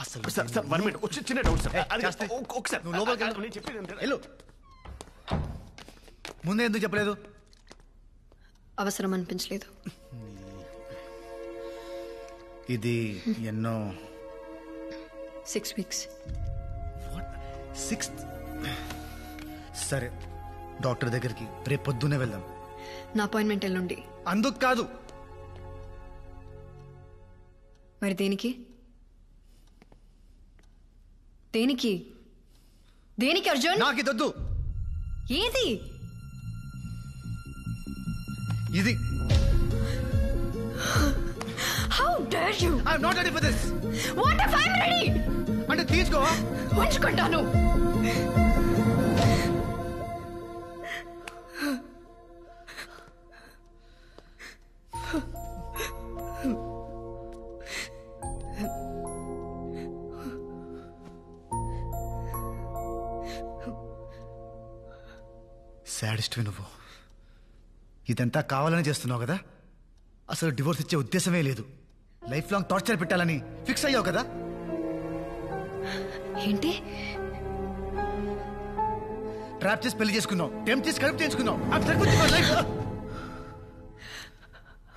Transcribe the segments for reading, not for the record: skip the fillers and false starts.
అసలు sir 1 minute వచ్చి చిన్న డౌట్ సార్. అది ఒకసారి నువ్వు లోపలికి వెళ్ళు. నేను చెప్పేది వెళ్ళు. ముందే ఎందుకు చెప్పలేదు? అవసరం అనిపించలేదు. ఇది ఎన్నో 6 weeks. 6th. సరే, డాక్టర్ దగ్గరికి రేపు పొద్దునే వెళ్దాం. నా అపాయింట్మెంట్ ఎల్లుండి. అందుకు కాదు. మరి దేనికి దేనికి దేనికి అర్జున్? నాకు ఇది వద్దు. ఏది? ఇది. How dare you? I'm not ready for this. What if I'm ready? అంటే తీసుకో. ఉంచుకుంటాను. సాడిస్ట్ నువ్వు. ఇదంతా కావాలని చేస్తున్నావు కదా? అసలు డివోర్స్ ఇచ్చే ఉద్దేశమే లేదు. లైఫ్ లాంగ్ టార్చర్ పెట్టాలని ఫిక్స్ అయ్యావు కదా? ఏంటి? ట్రాప్ చేసి పెళ్లి చేసుకున్నావు, టెంప్ట్ చేసి కడుపు చేసుకున్నావు. I'm stuck with your life.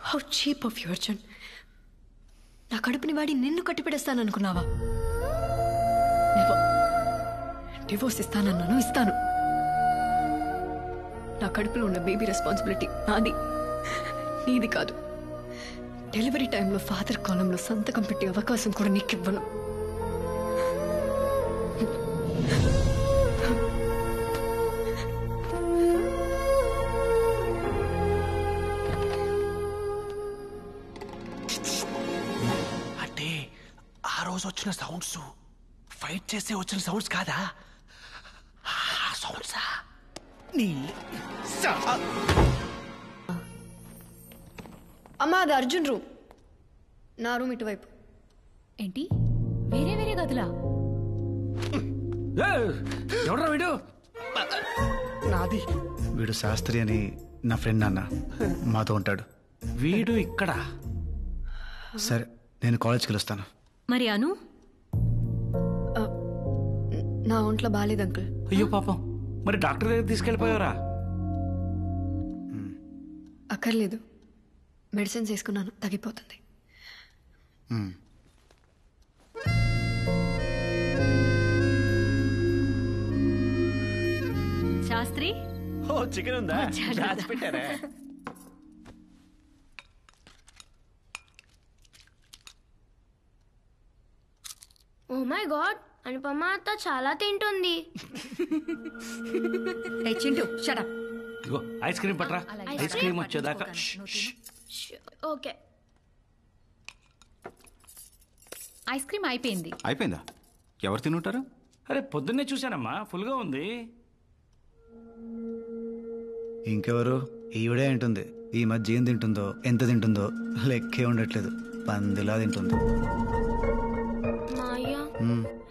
How cheap of you, Arjun. నా కడుపుని వాడి నిన్ను కట్టిపెడేస్తాను అనుకున్నావా? డివోర్స్ ఇస్తానన్నాను, ఇస్తాను. నా కడుపులో ఉన్న బేబీ రెస్పాన్సిబిలిటీ నాది, నీది కాదు. డెలివరీ టైంలో ఫాదర్ కాలంలో సంతకం పెట్టే అవకాశం కూడా నీకు ఇవ్వను. అంటే ఆ రోజు వచ్చిన సౌండ్స్ ఫైట్ చేసే వచ్చిన సౌండ్స్ కాదా? సౌండ్సా? అమ్మా, అది అర్జున్ రూమ్. నా రూమ్ ఇటువైపు. ఏంటి వేరే వేరే గదులా? ఎవడ్రా వీడు? నాది. వీడు శాస్త్రి అని నా ఫ్రెండ్ నాన్న, మాతో ఉంటాడు. వీడు ఇక్కడ. సరే, నేను కాలేజ్కి వెళ్ళొస్తాను. మరి అను? నా ఒంట్లో బాలేదు అంకుల్. అయ్యో పాపం, మరి డాక్టర్ దగ్గర తీసుకెళ్ళిపోయారా? అక్కర్లేదు, మెడిసిన్స్ వేసుకున్నాను, తగ్గిపోతుంది. శాస్త్రి, ఓ చికెన్ ఉందా? దాచి పెట్టారా? ఓ మై గాడ్, అనుపమ అత్త చాలా తింటుంది. Chintu shut up. ఇగో ఐస్ క్రీమ్ పట్రా. ఐస్ క్రీమ్ వచ్చేదాకా. ఓకే. ఐస్ క్రీమ్ అయిపోయింది. అయిపోయిందా? ఎవరు తినుంటారు? అరే పొద్దున్నే చూశానమ్మా, ఫుల్గా ఉంది. ఇంకెవరు? ఈవిడే ఉంటుంది. ఈ మధ్య ఏం తింటుందో, ఎంత తింటుందో లెక్కే ఉండట్లేదు. పందిలా తింటుంది. Maya,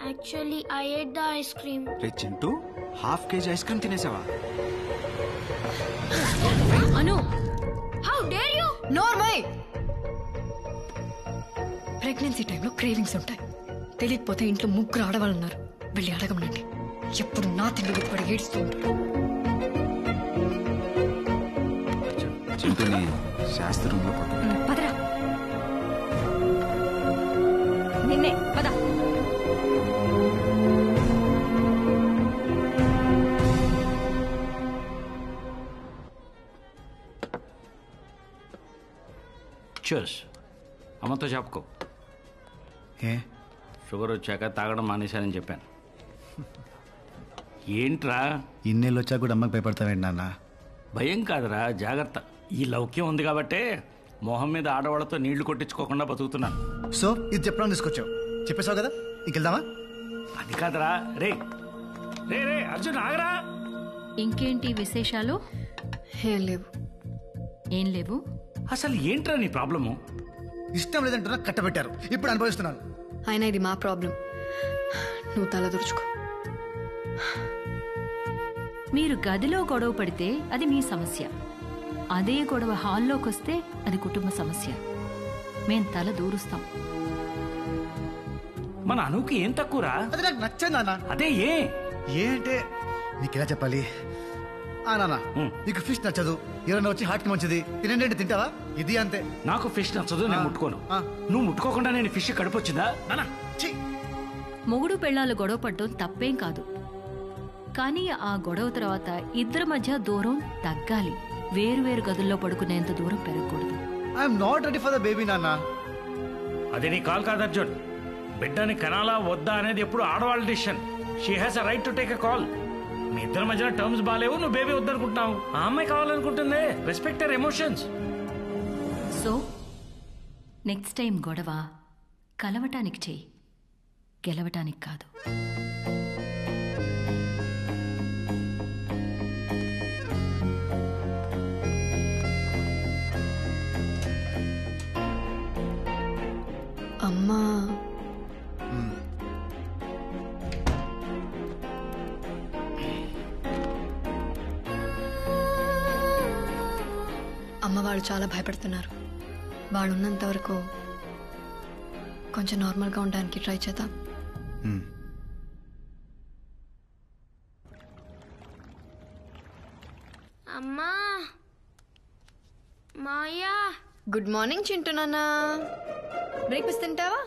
actually I ate the ice cream. రే చింటూ, ½ కేజీ ఐస్ క్రీమ్ తినేసావా? Anu, how dare you? నోర్మై. ప్రెగ్నెన్సీ టైంలో క్రేవింగ్స్ ఉంటాయి. తెలియకపోతే ఇంట్లో 3 ఆడవాళ్ళు ఉన్నారు, వెళ్ళి అడగమనండి. ఎప్పుడు నా తిండి కూడా ఏడుస్తూ ఉంటారు. చింటూని శాస్త్రి రూమ్లో పదరా. నిన్నే పద. చూస్, అమ్మతో చెప్పుకో. ఏ? షుగర్ వచ్చాక తాగడం మానేశానని చెప్పాను. ఏంట్రా? ఇన్నేళ్ళు వచ్చాక కూడా అమ్మకి భయపడతావేంటి నాన్న? భయం కాదురా, జాగ్రత్త. ఈ లౌక్యం ఉంది కాబట్టే మొహం మీద ఆడవాళ్ళతో నీళ్లు కొట్టించుకోకుండా బతుకుతున్నాను. సో ఇది చెప్పడం తీసుకొచ్చావు, చెప్పేశావు కదా, ఇంకెళ్దామా? అది కాదురా. రే రే రే అర్జున్, ఆగరా. ఇంకేంటి విశేషాలు? ఏం లేవు. ఏం లేవు? అసలు ఏంట్రా నీ ప్రాబ్లము? ఇష్టం లేదంటున్నా, కట్టబెట్టారు, ఇప్పుడు అనుభవిస్తున్నాను. అయినా ఇది మా ప్రాబ్లం, నువ్వు తల దురుచుకో. మీరు గదిలో గొడవ పడితే అది మీ సమస్య, అదే గొడవ హాల్లోకి వస్తే అది కుటుంబ సమస్య. మేం తల దూరుస్తాం. మన అనుకి ఏం తక్కువరా? అది నాకు నచ్చంది నాన్న. అదే ఏ అంటే నీకు ఎలా చెప్పాలి? నాన్న నీకు ఫిష్ నచ్చదు, ఎవరైనా వచ్చి హార్ట్కి మంచిది తినండి అంటే తింటావా? ఇది అంతే. నాకు ఫిష్ నచ్చదు, నేను ముట్టుకోను. నువ్వు ముట్టుకోకుండా నేను ఫిష్ కడుపొచ్చిందా? నాన్న మొగుడు పెళ్ళాలు గొడవ పడటం తప్పేం కాదు, కానీ ఆ గొడవ తర్వాత ఇద్దరి మధ్య దూరం తగ్గాలి. వేరు గదుల్లో పడుకునేంత దూరం పెరగకూడదు. I'm not ready for the baby నాన్న. అది నీ కాల్ కాదు అర్జున్. బిడ్డని కనాలా వద్దా అనేది ఎప్పుడు ఆడవాళ్ళ decision. She has a right to take a call. మీ ఇద్దరి మధ్యన టర్మ్స్ బాగాలేవు, నువ్వు బేబీ వద్దనుకుంటున్నావు, ఆ అమ్మాయి కావాలనుకుంటుంది. Respect her emotions. So next time గొడవ కలవటానికి చెయ్యి, గెలవటానికి కాదు. అమ్మా అమ్మ వాళ్ళు చాలా భయపడుతున్నారు. వాళ్ళు ఉన్నంత వరకు కొంచెం నార్మల్గా ఉండడానికి ట్రై చేద్దాం. అమ్మా మాయా. గుడ్ మార్నింగ్ చింటూ నాన్న. బ్రేక్ఫాస్ట్ తింటావా?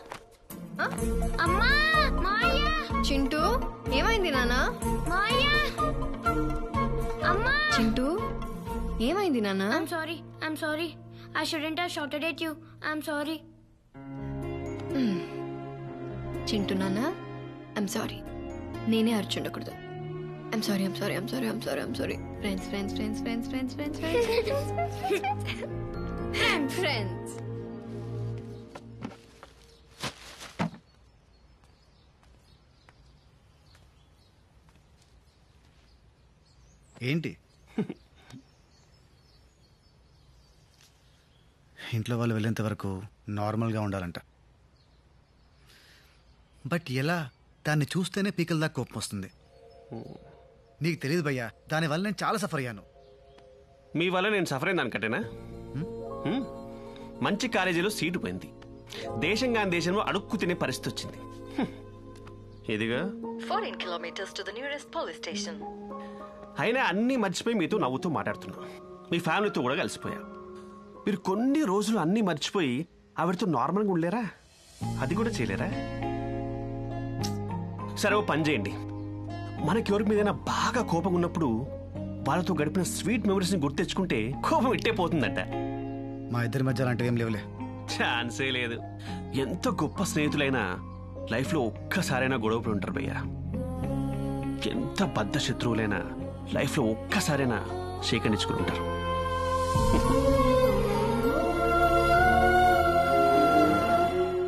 అమ్మా మాయా. చింటూ ఏమైంది నాన్న? మాయా. అమ్మా. చింటూ ఏమైంది నాన్న? I'm sorry. I shouldn't have shouted at you. I'm sorry. Chintu నాన్న, ఐమ్ సారీ. నేనే అర్చుండకూడదు. I'm sorry. ఫ్రెండ్స్. ఏంటి ఇంట్లో వాళ్ళు వెళ్ళేంత వరకు నార్మల్గా ఉండాలంట. బట్ ఎలా? దాన్ని చూస్తేనే పీకల దాకా కోపం వస్తుంది. నీకు తెలియదు భయ్యా, దానివల్ల నేను చాలా సఫర్ అయ్యాను. మీ వల్ల నేను సఫర్ అయింది అనుకటేనా? మంచి కాలేజీలో సీటు పోయింది, దేశంగా దేశంలో అడుక్కు తినే పరిస్థితి వచ్చింది. ఇదిగా 14 kilometers to the nearest police station. అయినా అన్నీ మర్చిపోయి మీతో నవ్వుతూ మాట్లాడుతున్నా. మీ ఫ్యామిలీతో కూడా కలిసిపోయా. మీరు కొన్ని రోజులు అన్నీ మర్చిపోయి ఆవిడతో నార్మల్గా ఉండలేరా? అది కూడా చేయలేరా? సరే, ఓ పని చేయండి. మనకి ఎవరి మీదైనా బాగా కోపం ఉన్నప్పుడు వాళ్ళతో గడిపిన స్వీట్ మెమరీస్ని గుర్తు తెచ్చుకుంటే కోపం ఇట్టే పోతుందట. మా ఇద్దరి మధ్య అలాంటివి ఏం లేవులే. ఛాన్సే లేదు. ఎంత గొప్ప స్నేహితులైనా లైఫ్లో ఒక్కసారైనా గొడవపడి ఉంటారు భయ్యా. ఎంత బద్ధ శత్రువులైనా లైఫ్లో ఒక్కసారైనా సేకరించుకుని ఉంటారు.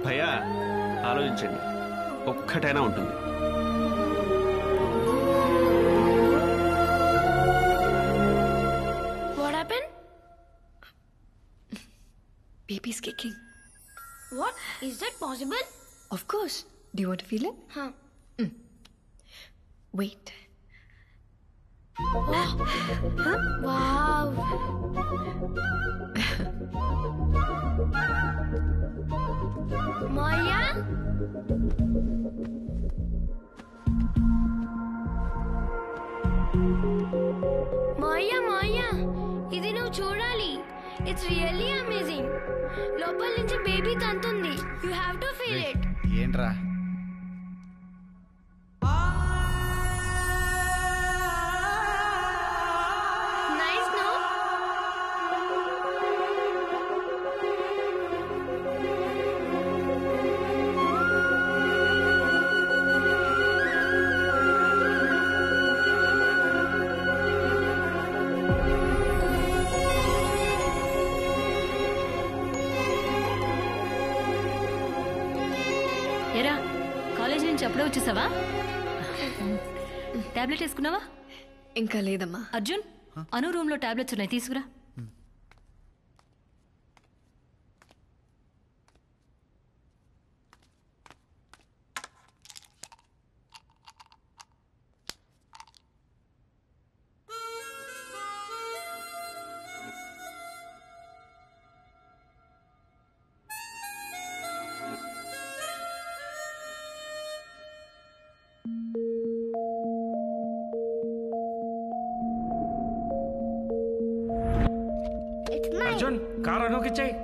భయ్యా, ఆలోచించండి, ఒక్కటైనా ఉంటుంది. What happened? Baby's kicking. What? Is that possible? Of course. Do you want to feel it? Huh. Wait. Wow. Maya? Maya, ఇది నువ్వు చూడాలి. It's really amazing. లోపల నుంచి బేబీ తంతుంది. You have to feel it. ఏంట్రా? Nice, no? ఎరా, college నుంచి అప్పుడే వచ్చేసావా? టాబ్లెట్ వేసుకున్నావా? ఇంకా లేదమ్మా. అర్జున్, అను రూమ్ లో టాబ్లెట్స్ ఉన్నాయి, తీసుకురా. కారు అనుకిచ్చాయి